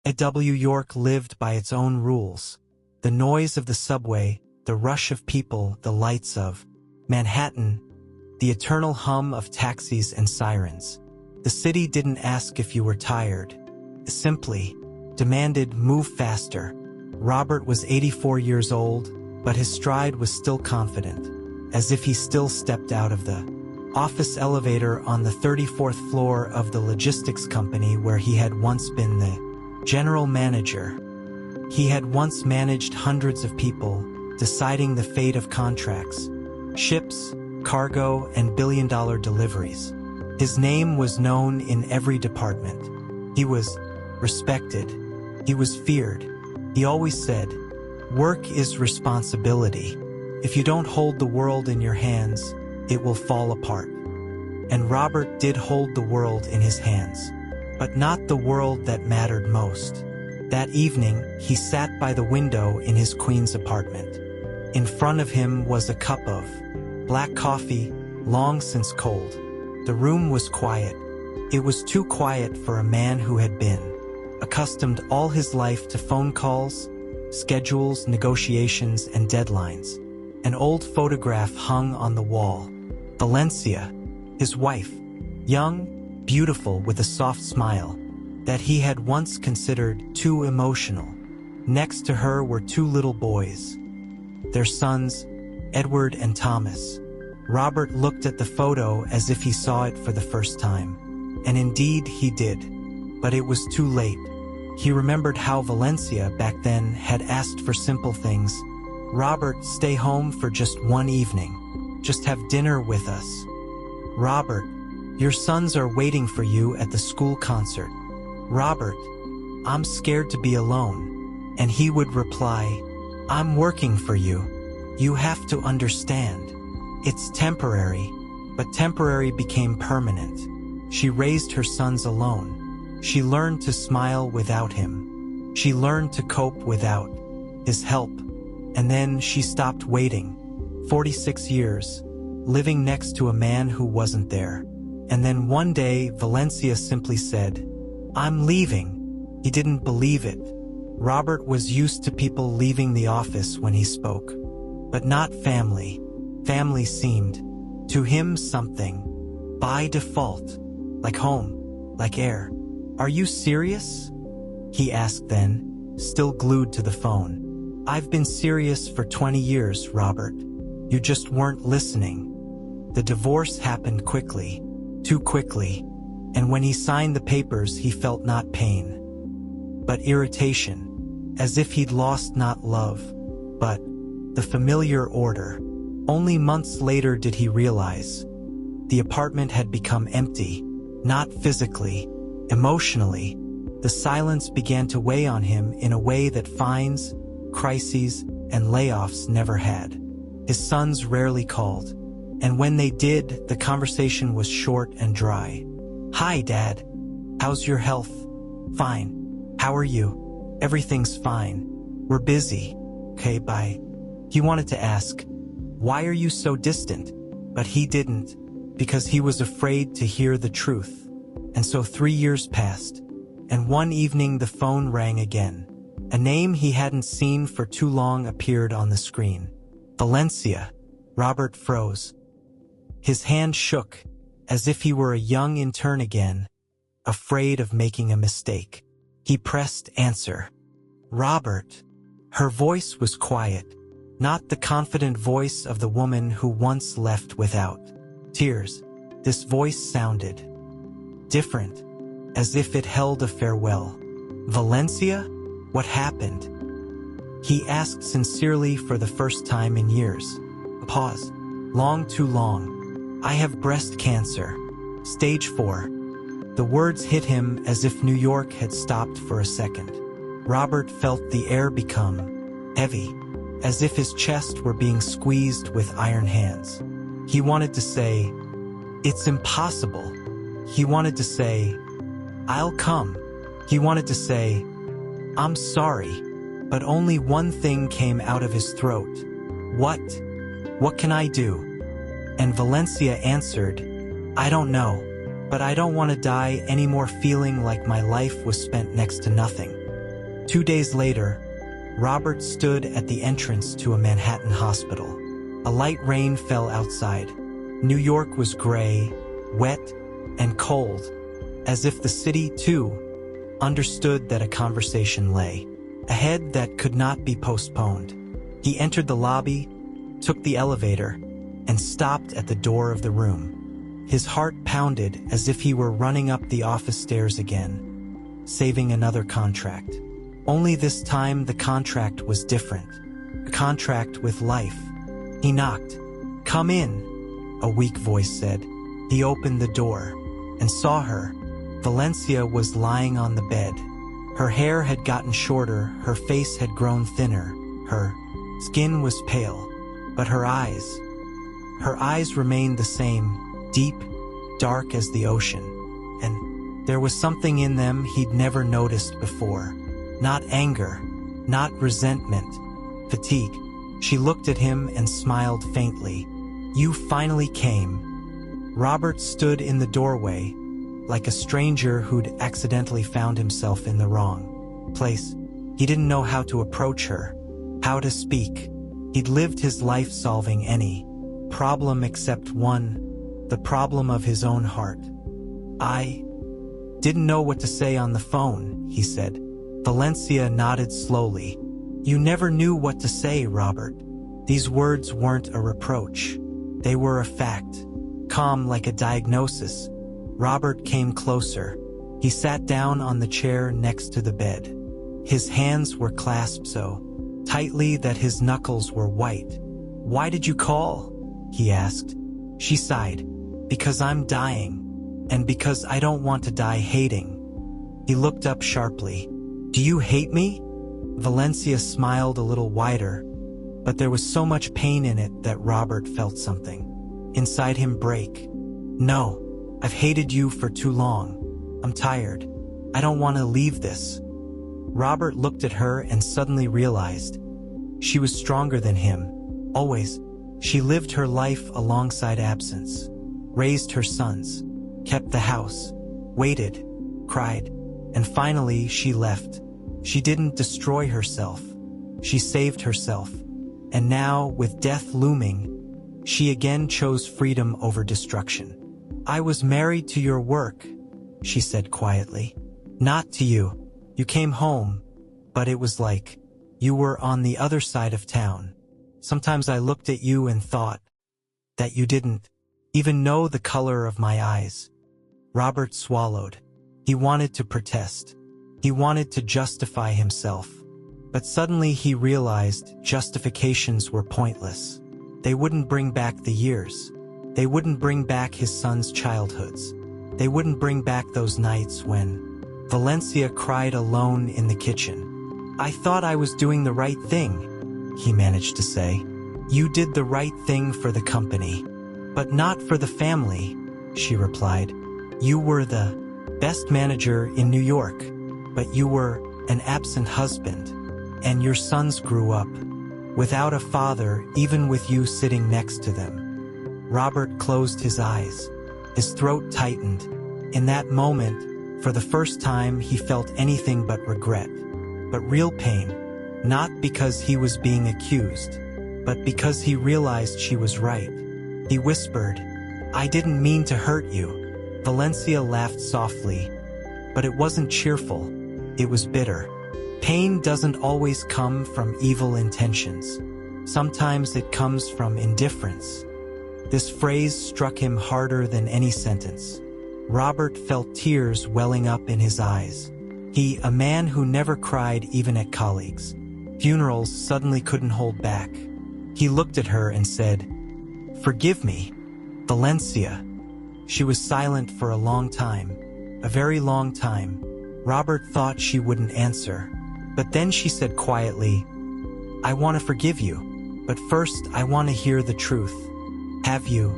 A.W. York lived by its own rules. The noise of the subway, the rush of people, the lights of Manhattan, the eternal hum of taxis and sirens. The city didn't ask if you were tired. It simply demanded move faster. Robert was 84 years old, but his stride was still confident, as if he still stepped out of the office elevator on the 34th floor of the logistics company where he had once been the general manager. He had once managed hundreds of people, deciding the fate of contracts, ships, cargo, and billion-dollar deliveries. His name was known in every department. He was respected. He was feared. He always said, "Work is responsibility. If you don't hold the world in your hands, it will fall apart." And Robert did hold the world in his hands, but not the world that mattered most. That evening, he sat by the window in his Queens apartment. In front of him was a cup of black coffee, long since cold. The room was quiet. It was too quiet for a man who had been accustomed all his life to phone calls, schedules, negotiations, and deadlines. An old photograph hung on the wall. Valencia, his wife, young, beautiful with a soft smile, that he had once considered too emotional. Next to her were two little boys, their sons, Edward and Thomas. Robert looked at the photo as if he saw it for the first time. And indeed he did. But it was too late. He remembered how Valencia back then had asked for simple things. "Robert, stay home for just one evening. Just have dinner with us. Robert, your sons are waiting for you at the school concert. Robert, I'm scared to be alone." And he would reply, "I'm working for you. You have to understand. It's temporary." But temporary became permanent. She raised her sons alone. She learned to smile without him. She learned to cope without his help. And then she stopped waiting. 46 years, living next to a man who wasn't there. And then one day, Valencia simply said, "I'm leaving." He didn't believe it. Robert was used to people leaving the office when he spoke. But not family. Family seemed, to him, something by default, like home, like air. "Are you serious?" he asked then, still glued to the phone. "I've been serious for 20 years, Robert. You just weren't listening." The divorce happened quickly, too quickly, and when he signed the papers he felt not pain, but irritation, as if he'd lost not love, but the familiar order. Only months later did he realize the apartment had become empty, not physically, emotionally. The silence began to weigh on him in a way that fines, crises, and layoffs never had. His sons rarely called, and when they did, the conversation was short and dry. "Hi, Dad. How's your health?" "Fine. How are you?" "Everything's fine. We're busy." "Okay, bye." He wanted to ask, "Why are you so distant?" But he didn't, because he was afraid to hear the truth. And so 3 years passed, and one evening the phone rang again. A name he hadn't seen for too long appeared on the screen. "Valencia." Robert froze. His hand shook, as if he were a young intern again, afraid of making a mistake. He pressed answer. "Robert." Her voice was quiet, not the confident voice of the woman who once left without tears. This voice sounded different, as if it held a farewell. "Valencia? What happened?" he asked sincerely for the first time in years. A pause. "Long, too long. I have breast cancer. Stage 4. The words hit him as if New York had stopped for a second. Robert felt the air become heavy, as if his chest were being squeezed with iron hands. He wanted to say, "It's impossible." He wanted to say, "I'll come." He wanted to say, "I'm sorry." But only one thing came out of his throat. "What? What can I do?" And Valencia answered, "I don't know, but I don't want to die anymore feeling like my life was spent next to nothing." 2 days later, Robert stood at the entrance to a Manhattan hospital. A light rain fell outside. New York was gray, wet, and cold, as if the city, too, understood that a conversation lay ahead that could not be postponed. He entered the lobby, took the elevator, and stopped at the door of the room. His heart pounded as if he were running up the office stairs again, saving another contract. Only this time the contract was different. A contract with life. He knocked. "Come in," a weak voice said. He opened the door and saw her. Valencia was lying on the bed. Her hair had gotten shorter, her face had grown thinner, her skin was pale, but her eyes remained the same, deep, dark as the ocean. And there was something in them he'd never noticed before. Not anger, not resentment, fatigue. She looked at him and smiled faintly. "You finally came." Robert stood in the doorway, like a stranger who'd accidentally found himself in the wrong place. He didn't know how to approach her, how to speak. He'd lived his life solving any problem except one, the problem of his own heart. "I didn't know what to say on the phone," he said. Valencia nodded slowly. "You never knew what to say, Robert." These words weren't a reproach. They were a fact. Calm like a diagnosis, Robert came closer. He sat down on the chair next to the bed. His hands were clasped so tightly that his knuckles were white. "Why did you call?" he asked. She sighed. "Because I'm dying, and because I don't want to die hating." He looked up sharply. "Do you hate me?" Valencia smiled a little wider, but there was so much pain in it that Robert felt something inside him break. "No, I've hated you for too long. I'm tired. I don't want to leave this." Robert looked at her and suddenly realized she was stronger than him. Always. She lived her life alongside absence, raised her sons, kept the house, waited, cried, and finally she left. She didn't destroy herself. She saved herself. And now, with death looming, she again chose freedom over destruction. "I was married to your work," she said quietly. "Not to you. You came home, but it was like you were on the other side of town. Sometimes I looked at you and thought that you didn't even know the color of my eyes." Robert swallowed. He wanted to protest. He wanted to justify himself. But suddenly he realized justifications were pointless. They wouldn't bring back the years. They wouldn't bring back his son's childhoods. They wouldn't bring back those nights when Valencia cried alone in the kitchen. "I thought I was doing the right thing," he managed to say. "You did the right thing for the company, but not for the family," she replied. "You were the best manager in New York, but you were an absent husband, and your sons grew up without a father, even with you sitting next to them." Robert closed his eyes. His throat tightened. In that moment, for the first time, he felt anything but regret. But real pain. Not because he was being accused, but because he realized she was right. He whispered, "I didn't mean to hurt you." Valencia laughed softly, but it wasn't cheerful. It was bitter. Pain doesn't always come from evil intentions. Sometimes it comes from indifference. This phrase struck him harder than any sentence. Robert felt tears welling up in his eyes. He, a man who never cried even at colleagues' funerals, suddenly couldn't hold back. He looked at her and said, "Forgive me, Valencia." She was silent for a long time, a very long time. Robert thought she wouldn't answer. But then she said quietly, "I want to forgive you, but first I want to hear the truth. Have you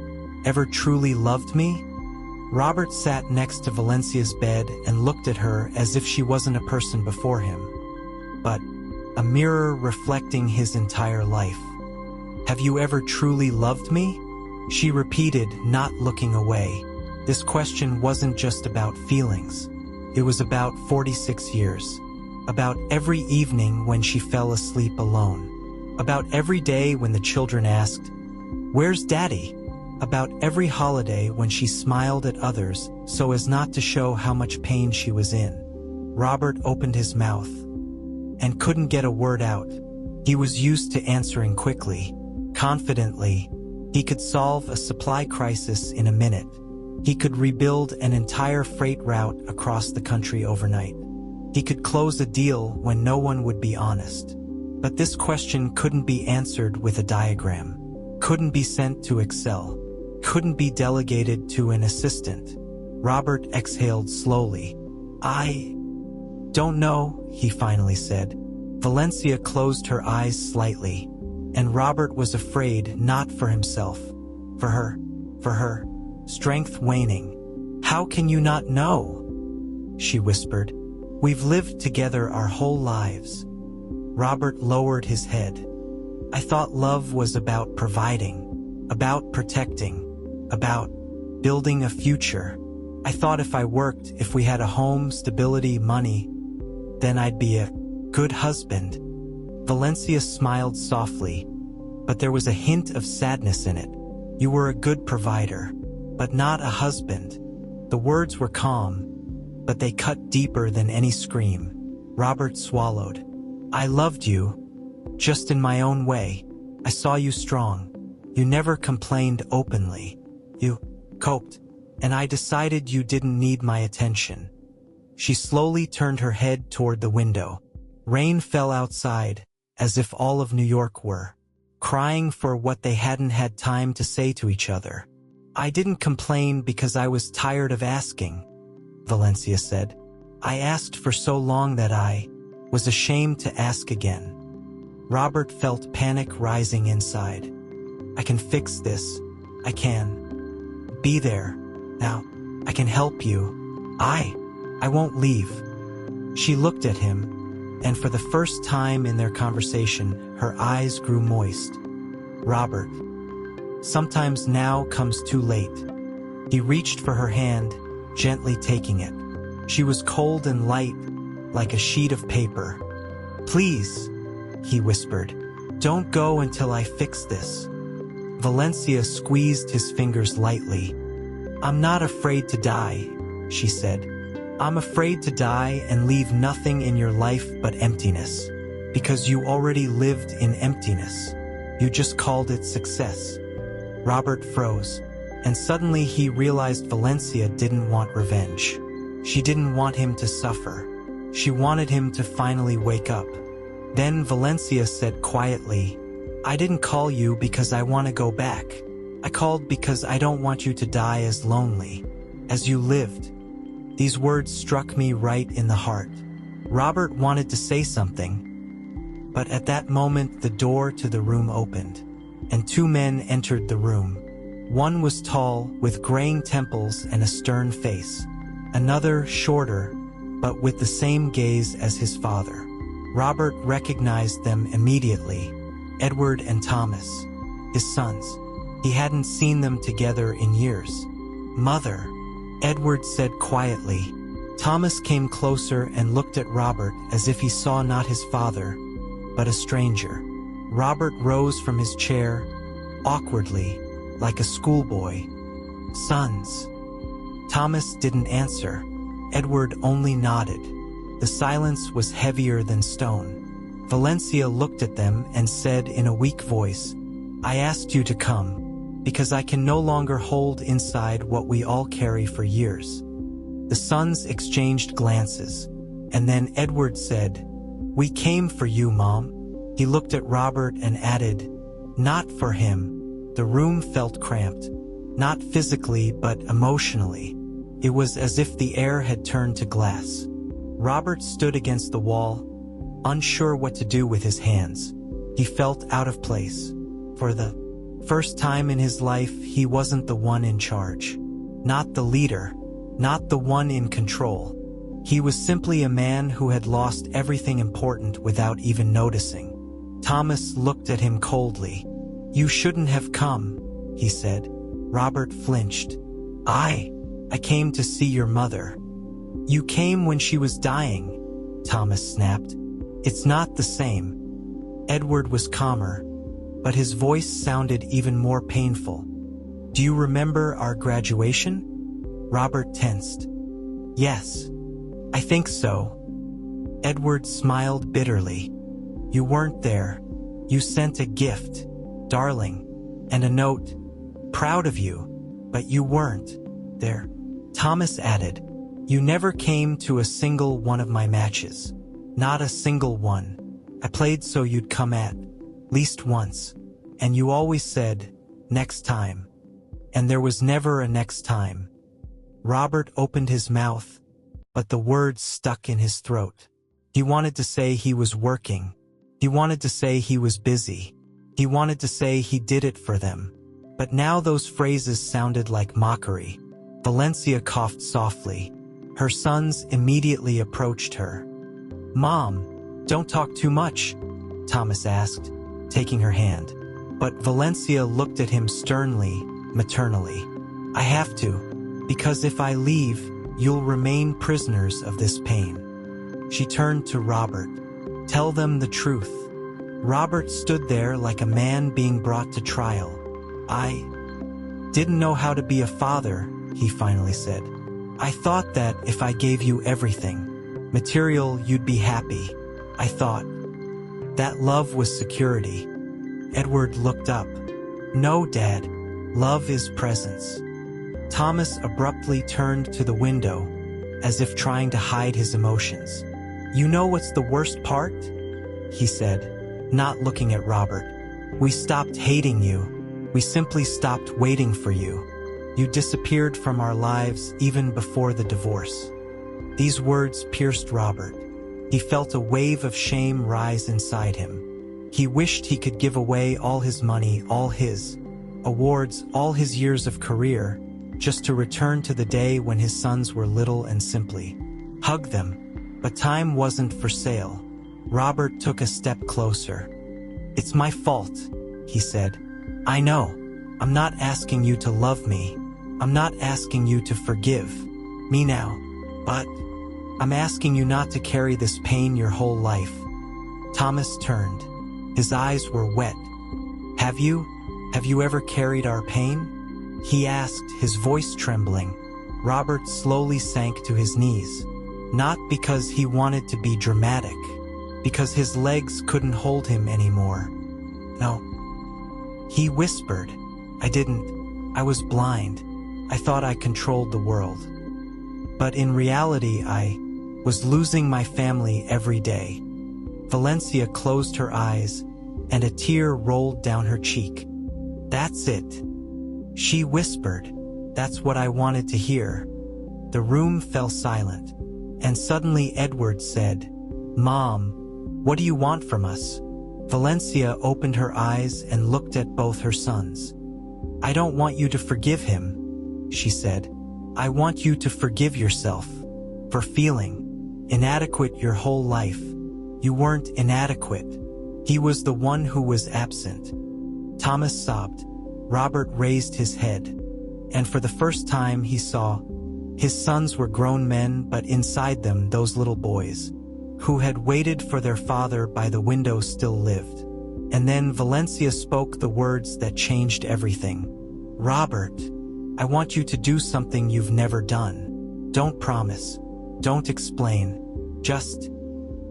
ever truly loved me?" Robert sat next to Valencia's bed and looked at her as if she wasn't a person before him, but a mirror reflecting his entire life. "Have you ever truly loved me?" she repeated, not looking away. This question wasn't just about feelings. It was about 46 years. about every evening when she fell asleep alone, about every day when the children asked, "Where's Daddy?" about every holiday when she smiled at others so as not to show how much pain she was in. Robert opened his mouth and couldn't get a word out. He was used to answering quickly, confidently. He could solve a supply crisis in a minute. He could rebuild an entire freight route across the country overnight. He could close a deal when no one would be honest. But this question couldn't be answered with a diagram, couldn't be sent to Excel, couldn't be delegated to an assistant. Robert exhaled slowly. "I don't know," he finally said. Valencia closed her eyes slightly, and Robert was afraid not for himself, for her, strength waning. "How can you not know?" she whispered. "We've lived together our whole lives." Robert lowered his head. "I thought love was about providing, about protecting, about building a future. I thought if I worked, if we had a home, stability, money, then I'd be a good husband." Valencia smiled softly, but there was a hint of sadness in it. "You were a good provider, but not a husband." The words were calm, but they cut deeper than any scream. Robert swallowed. "I loved you, just in my own way. I saw you strong. You never complained openly. You coped, and I decided you didn't need my attention." She slowly turned her head toward the window. Rain fell outside, as if all of New York were crying for what they hadn't had time to say to each other. "I didn't complain because I was tired of asking," Valencia said. "I asked for so long that I was ashamed to ask again." Robert felt panic rising inside. "I can fix this. I can be there. Now, I can help you. I won't leave." She looked at him, and for the first time in their conversation, her eyes grew moist. "Robert, sometimes now comes too late." He reached for her hand, gently taking it. She was cold and light, like a sheet of paper. "Please," he whispered, "don't go until I fix this." Valencia squeezed his fingers lightly. "I'm not afraid to die," she said. "I'm afraid to die and leave nothing in your life but emptiness. Because you already lived in emptiness. You just called it success." Robert froze, and suddenly he realized Valencia didn't want revenge. She didn't want him to suffer. She wanted him to finally wake up. Then Valencia said quietly, "I didn't call you because I want to go back. I called because I don't want you to die as lonely as you lived." These words struck me right in the heart. Robert wanted to say something, but at that moment the door to the room opened, and two men entered the room. One was tall, with graying temples and a stern face. Another, shorter, but with the same gaze as his father. Robert recognized them immediately. Edward and Thomas, his sons. He hadn't seen them together in years. "Mother," Edward said quietly. Thomas came closer and looked at Robert as if he saw not his father, but a stranger. Robert rose from his chair, awkwardly, like a schoolboy. "Sons." Thomas didn't answer. Edward only nodded. The silence was heavier than stone. Valencia looked at them and said in a weak voice, "I asked you to come because I can no longer hold inside what we all carry for years." The sons exchanged glances, and then Edward said, "We came for you, Mom." He looked at Robert and added, "Not for him." The room felt cramped, not physically but emotionally. It was as if the air had turned to glass. Robert stood against the wall, unsure what to do with his hands. He felt out of place. For the first time in his life, he wasn't the one in charge. Not the leader. Not the one in control. He was simply a man who had lost everything important without even noticing. Thomas looked at him coldly. "You shouldn't have come," he said. Robert flinched. I came to see your mother." "You came when she was dying. Thomas snapped. "It's not the same." Edward was calmer, but his voice sounded even more painful. "Do you remember our graduation?" Robert tensed. "Yes, I think so." Edward smiled bitterly. "You weren't there. You sent a gift, darling, and a note. Proud of you, but you weren't there." Thomas added, "You never came to a single one of my matches. Not a single one. I played so you'd come at least once. And you always said, 'Next time.' And there was never a next time." Robert opened his mouth, but the words stuck in his throat. He wanted to say he was working. He wanted to say he was busy. He wanted to say he did it for them. But now those phrases sounded like mockery. Valencia coughed softly. Her sons immediately approached her. "Mom, don't talk too much," Thomas asked, taking her hand. But Valencia looked at him sternly, maternally. "I have to, because if I leave, you'll remain prisoners of this pain." She turned to Robert. "Tell them the truth." Robert stood there like a man being brought to trial. "I didn't know how to be a father," he finally said. "I thought that if I gave you everything, material, you'd be happy. I thought that love was security." Edward looked up. "No, Dad. Love is presence." Thomas abruptly turned to the window, as if trying to hide his emotions. "You know what's the worst part?" he said, not looking at Robert. "We stopped hating you. We simply stopped waiting for you. You disappeared from our lives even before the divorce." These words pierced Robert. He felt a wave of shame rise inside him. He wished he could give away all his money, all his awards, all his years of career, just to return to the day when his sons were little and simply hug them. But time wasn't for sale. Robert took a step closer. "It's my fault," he said. "I know. I'm not asking you to love me. I'm not asking you to forgive me now. But I'm asking you not to carry this pain your whole life." Thomas turned. His eyes were wet. Have you ever carried our pain?" he asked, his voice trembling. Robert slowly sank to his knees. Not because he wanted to be dramatic, because his legs couldn't hold him anymore. "No," he whispered. "I didn't. I was blind. I thought I controlled the world. But in reality, I was losing my family every day." Valencia closed her eyes, and a tear rolled down her cheek. "That's it," she whispered. "That's what I wanted to hear." The room fell silent, and suddenly Edward said, "Mom, what do you want from us?" Valencia opened her eyes and looked at both her sons. "I don't want you to forgive him," she said. "I want you to forgive yourself for feeling inadequate your whole life. You weren't inadequate. He was the one who was absent." Thomas sobbed. Robert raised his head, and for the first time he saw his sons were grown men, but inside them those little boys who had waited for their father by the window still lived. And then Valencia spoke the words that changed everything. "Robert, I want you to do something you've never done. Don't promise. Don't explain. Just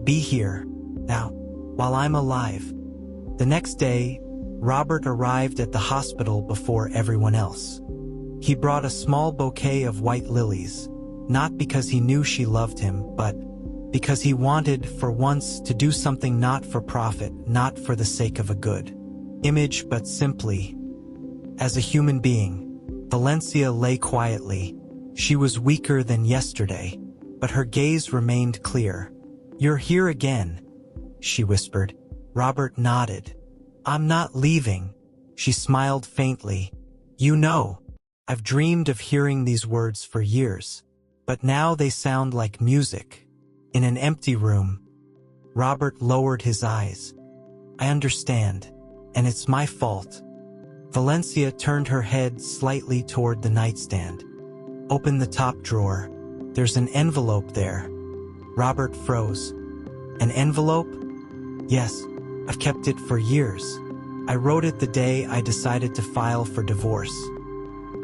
be here, now, while I'm alive." The next day, Robert arrived at the hospital before everyone else. He brought a small bouquet of white lilies, not because he knew she loved him, but because he wanted, for once, to do something not for profit, not for the sake of a good image, but simply as a human being. Valencia lay quietly. She was weaker than yesterday, but her gaze remained clear. "You're here again," she whispered. Robert nodded. "I'm not leaving," she smiled faintly. "You know, I've dreamed of hearing these words for years, but now they sound like music in an empty room." Robert lowered his eyes. "I understand, and it's my fault." Valencia turned her head slightly toward the nightstand. "Open the top drawer. There's an envelope there." Robert froze. An envelope? Yes, I've kept it for years. I wrote it the day I decided to file for divorce.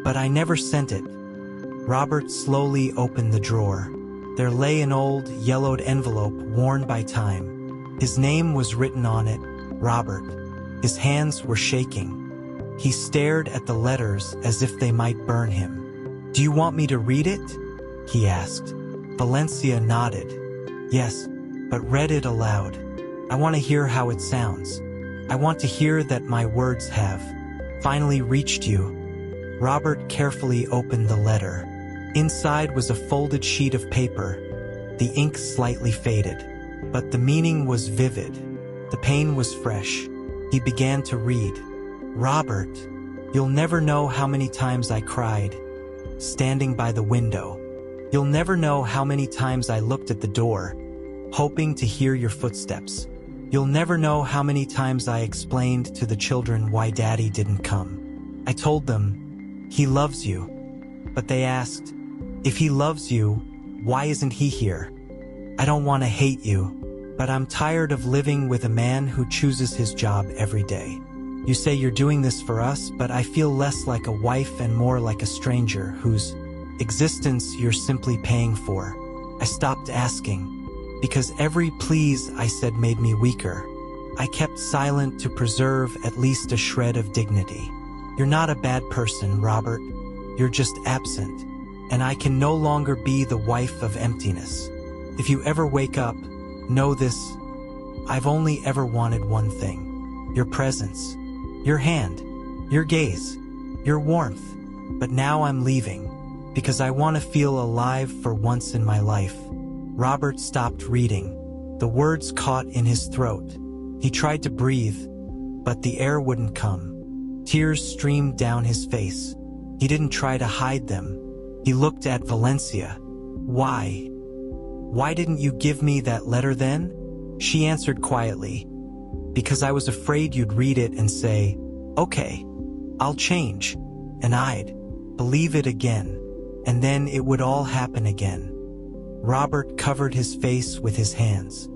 But I never sent it. Robert slowly opened the drawer. There lay an old, yellowed envelope worn by time. His name was written on it, Robert. His hands were shaking. He stared at the letters as if they might burn him. "Do you want me to read it?" he asked. Valencia nodded. "Yes, but read it aloud. I want to hear how it sounds. I want to hear that my words have finally reached you." Robert carefully opened the letter. Inside was a folded sheet of paper, the ink slightly faded, but the meaning was vivid. The pain was fresh. He began to read. "Robert, you'll never know how many times I cried, standing by the window. You'll never know how many times I looked at the door, hoping to hear your footsteps. You'll never know how many times I explained to the children why Daddy didn't come. I told them, he loves you. But they asked, if he loves you, why isn't he here? I don't want to hate you, but I'm tired of living with a man who chooses his job every day. You say you're doing this for us, but I feel less like a wife and more like a stranger whose existence you're simply paying for." I stopped asking, because every please I said made me weaker. I kept silent to preserve at least a shred of dignity. "You're not a bad person, Robert. You're just absent, and I can no longer be the wife of emptiness. If you ever wake up, know this. I've only ever wanted one thing: your presence, your hand, your gaze, your warmth. But now I'm leaving, because I want to feel alive for once in my life." Robert stopped reading. The words caught in his throat. He tried to breathe, but the air wouldn't come. Tears streamed down his face. He didn't try to hide them. He looked at Valencia. "Why? Why didn't you give me that letter then?" She answered quietly, "Because I was afraid you'd read it and say, 'Okay, I'll change,' and I'd believe it again, and then it would all happen again." Robert covered his face with his hands.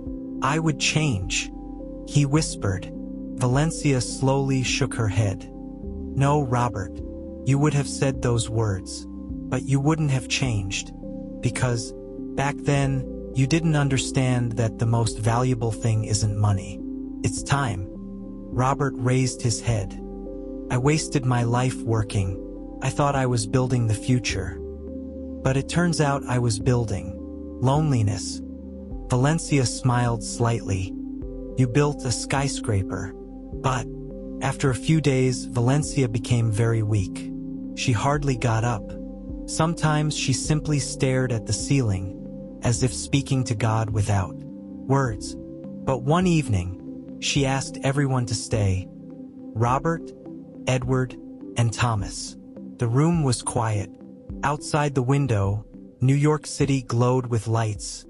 "I would change," he whispered. Valencia slowly shook her head. "No, Robert, you would have said those words, but you wouldn't have changed, because back then you didn't understand that the most valuable thing isn't money. It's time." Robert raised his head. "I wasted my life working. I thought I was building the future. But it turns out I was building loneliness." Valencia smiled slightly. "You built a skyscraper." But after a few days, Valencia became very weak. She hardly got up. Sometimes she simply stared at the ceiling, as if speaking to God without words. But one evening, she asked everyone to stay: Robert, Edward, and Thomas. The room was quiet. Outside the window, New York City glowed with lights,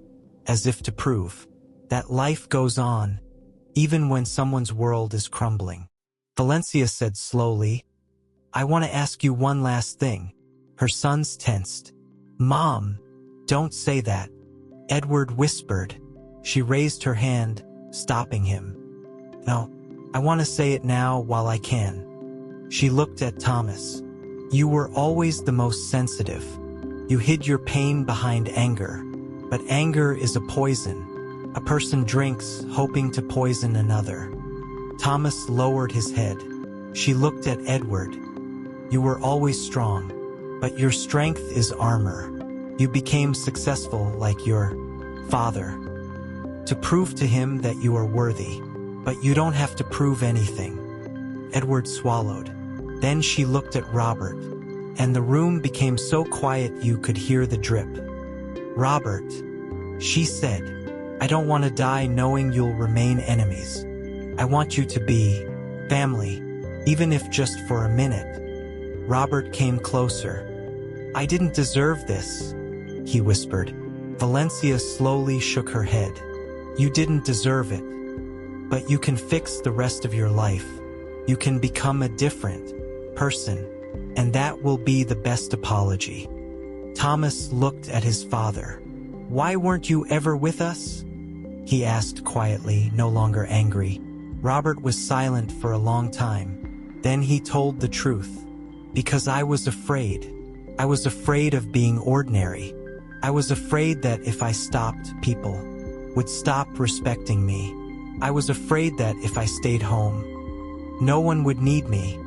as if to prove that life goes on, even when someone's world is crumbling. Valencia said slowly, "I want to ask you one last thing." Her sons tensed. "Mom, don't say that," Edward whispered. She raised her hand, stopping him. "No, I want to say it now while I can." She looked at Thomas. "You were always the most sensitive. You hid your pain behind anger. But anger is a poison. A person drinks, hoping to poison another." Thomas lowered his head. She looked at Edward. "You were always strong, but your strength is armor. You became successful like your father, to prove to him that you are worthy. But you don't have to prove anything." Edward swallowed. Then she looked at Robert, and the room became so quiet you could hear the drip. "Robert," she said, "I don't want to die knowing you'll remain enemies. I want you to be family, even if just for a minute." Robert came closer. "I didn't deserve this," he whispered. Valencia slowly shook her head. "You didn't deserve it. But you can fix the rest of your life. You can become a different person, and that will be the best apology." Thomas looked at his father. "Why weren't you ever with us?" he asked quietly, no longer angry. Robert was silent for a long time. Then he told the truth. Because I was afraid. I was afraid of being ordinary. I was afraid that if I stopped, people would stop respecting me. I was afraid that if I stayed home, no one would need me.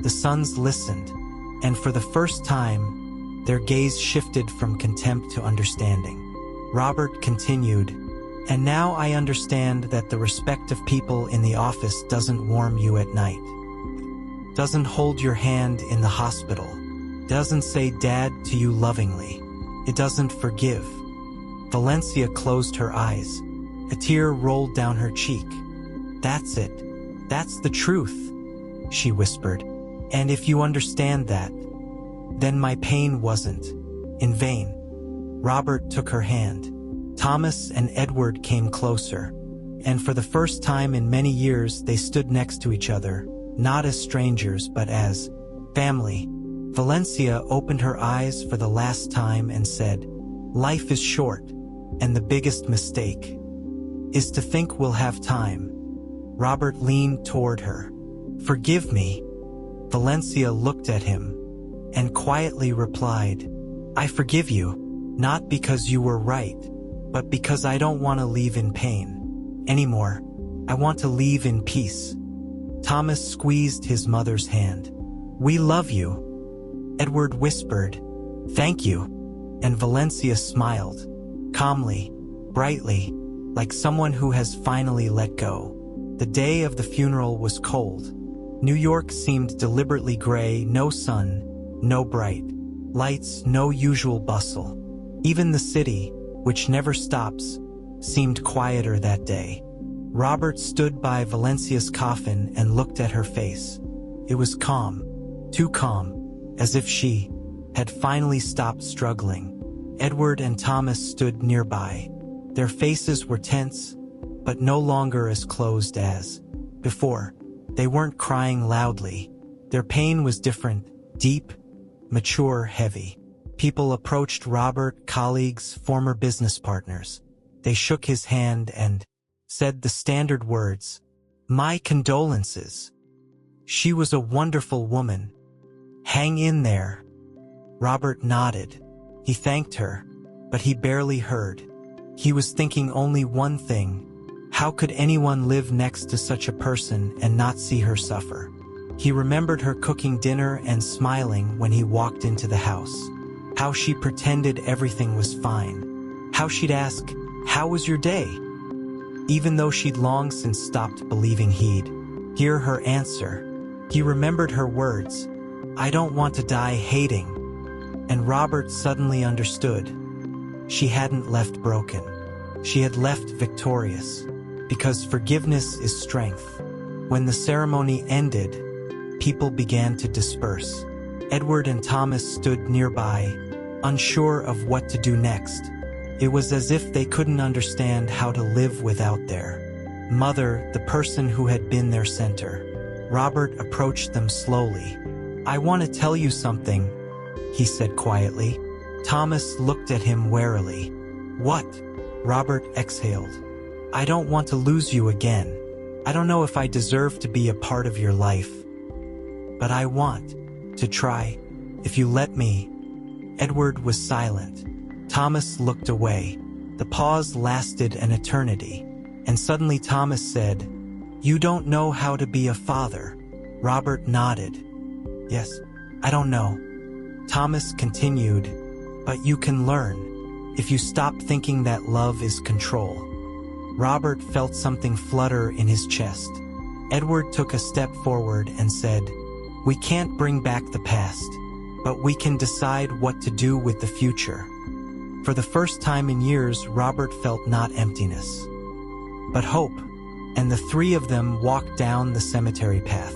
The sons listened, and for the first time, their gaze shifted from contempt to understanding. Robert continued, "And now I understand that the respect of people in the office doesn't warm you at night, doesn't hold your hand in the hospital, doesn't say dad to you lovingly. It doesn't forgive." Valencia closed her eyes. A tear rolled down her cheek. "That's it. That's the truth," she whispered. "And if you understand that, then my pain wasn't in vain." Robert took her hand. Thomas and Edward came closer, and for the first time in many years they stood next to each other, not as strangers but as family. Valencia opened her eyes for the last time and said, "Life is short, and the biggest mistake is to think we'll have time." Robert leaned toward her. "Forgive me." Valencia looked at him and quietly replied, "I forgive you, not because you were right, but because I don't want to leave in pain anymore. I want to leave in peace." Thomas squeezed his mother's hand. "We love you," Edward whispered. "Thank you." And Valencia smiled, calmly, brightly, like someone who has finally let go. The day of the funeral was cold. New York seemed deliberately gray, no sun, no bright lights, no usual bustle. Even the city, which never stops, seemed quieter that day. Robert stood by Valencia's coffin and looked at her face. It was calm, too calm, as if she had finally stopped struggling. Edward and Thomas stood nearby. Their faces were tense, but no longer as closed as before. They weren't crying loudly. Their pain was different, deep, mature, heavy. People approached Robert, colleagues, former business partners. They shook his hand and said the standard words, "My condolences. She was a wonderful woman. Hang in there." Robert nodded. He thanked her, but he barely heard. He was thinking only one thing. How could anyone live next to such a person and not see her suffer? He remembered her cooking dinner and smiling when he walked into the house. How she pretended everything was fine. How she'd ask, "How was your day?" Even though she'd long since stopped believing he'd hear her answer. He remembered her words, "I don't want to die hating." And Robert suddenly understood. She hadn't left broken. She had left victorious. Because forgiveness is strength. When the ceremony ended, people began to disperse. Edward and Thomas stood nearby, unsure of what to do next. It was as if they couldn't understand how to live without their mother, the person who had been their center. Robert approached them slowly. "I want to tell you something," he said quietly. Thomas looked at him warily. "What?" Robert exhaled. "I don't want to lose you again. I don't know if I deserve to be a part of your life, but I want to try, if you let me." Edward was silent. Thomas looked away. The pause lasted an eternity, and suddenly Thomas said, "You don't know how to be a father." Robert nodded. "Yes, I don't know." Thomas continued, "But you can learn, if you stop thinking that love is control." Robert felt something flutter in his chest. Edward took a step forward and said, "We can't bring back the past, but we can decide what to do with the future." For the first time in years, Robert felt not emptiness, but hope, and the three of them walked down the cemetery path.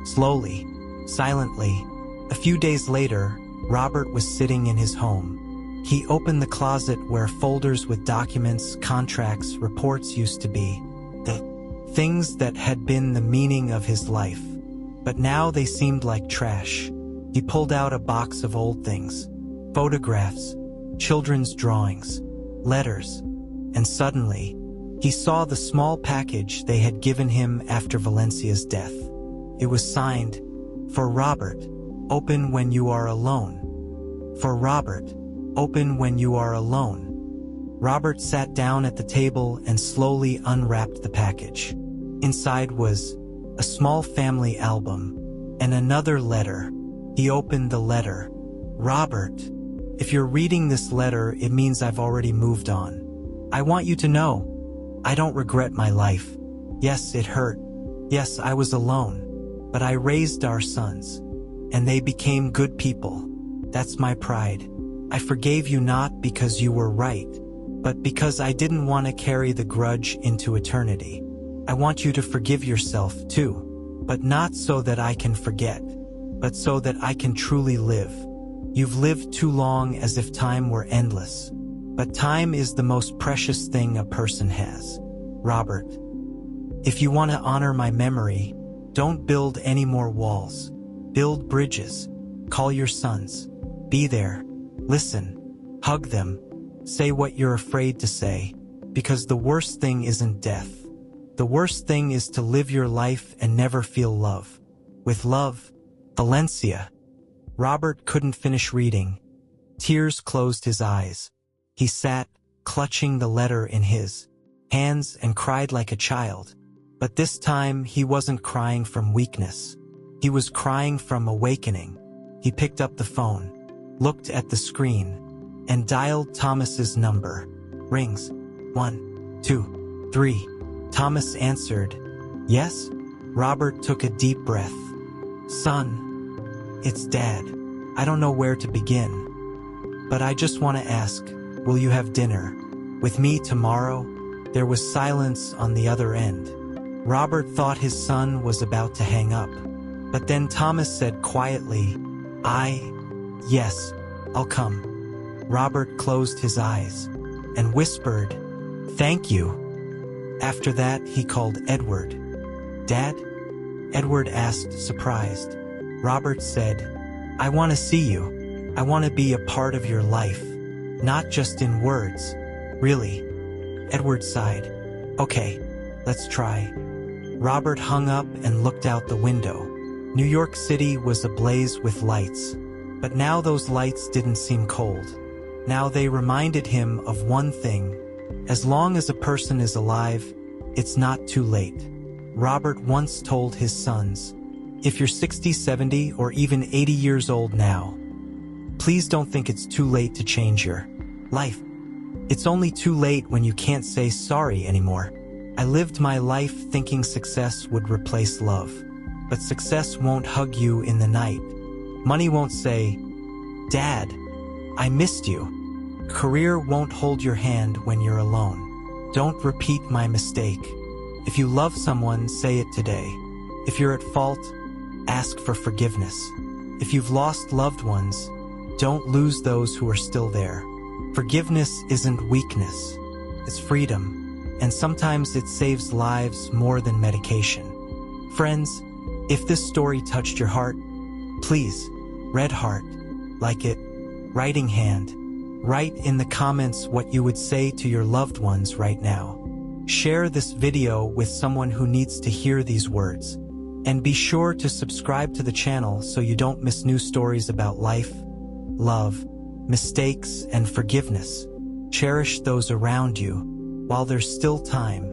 Slowly, silently. A few days later, Robert was sitting in his home. He opened the closet where folders with documents, contracts, reports used to be. The things that had been the meaning of his life. But now they seemed like trash. He pulled out a box of old things. Photographs, children's drawings, letters. And suddenly, He saw the small package they had given him after Valencia's death. It was signed, "For Robert, open when you are alone. For Robert, open when you are alone." Robert sat down at the table and slowly unwrapped the package. Inside was a small family album and another letter. He opened the letter. "Robert, if you're reading this letter, it means I've already moved on. I want you to know, I don't regret my life. Yes, it hurt. Yes, I was alone. But I raised our sons, and they became good people. That's my pride. I forgave you not because you were right, but because I didn't want to carry the grudge into eternity. I want you to forgive yourself too, but not so that I can forget, but so that I can truly live. You've lived too long as if time were endless, but time is the most precious thing a person has. Robert, if you want to honor my memory, don't build any more walls. Build bridges. Call your sons. Be there. Listen. Hug them. Say what you're afraid to say, because the worst thing isn't death. The worst thing is to live your life and never feel love. With love, Valencia." Robert couldn't finish reading. Tears closed his eyes. He sat, clutching the letter in his hands, and cried like a child. But this time he wasn't crying from weakness. He was crying from awakening. He picked up the phone, looked at the screen, and dialed Thomas's number. Rings. 1, 2, 3. Thomas answered. "Yes?" Robert took a deep breath. "Son, it's Dad. I don't know where to begin. But I just want to ask, will you have dinner with me tomorrow?" There was silence on the other end. Robert thought his son was about to hang up. But then Thomas said quietly, Yes, I'll come." Robert closed his eyes and whispered, "Thank you." After that, he called Edward. "Dad?" Edward asked, surprised. Robert said, "I want to see you. I want to be a part of your life. Not just in words. Really." Edward sighed. "Okay, let's try." Robert hung up and looked out the window. New York City was ablaze with lights. But now those lights didn't seem cold. Now they reminded him of one thing. As long as a person is alive, it's not too late. Robert once told his sons, "If you're 60, 70, or even 80 years old now, please don't think it's too late to change your life. It's only too late when you can't say sorry anymore. I lived my life thinking success would replace love. But success won't hug you in the night. Money won't say, 'Dad, I missed you.' Career won't hold your hand when you're alone. Don't repeat my mistake. If you love someone, say it today. If you're at fault, ask for forgiveness. If you've lost loved ones, don't lose those who are still there. Forgiveness isn't weakness. It's freedom. And sometimes it saves lives more than medication." Friends, if this story touched your heart, please, red heart, like it, writing hand, write in the comments what you would say to your loved ones right now. Share this video with someone who needs to hear these words. And be sure to subscribe to the channel so you don't miss new stories about life, love, mistakes, and forgiveness. Cherish those around you while there's still time.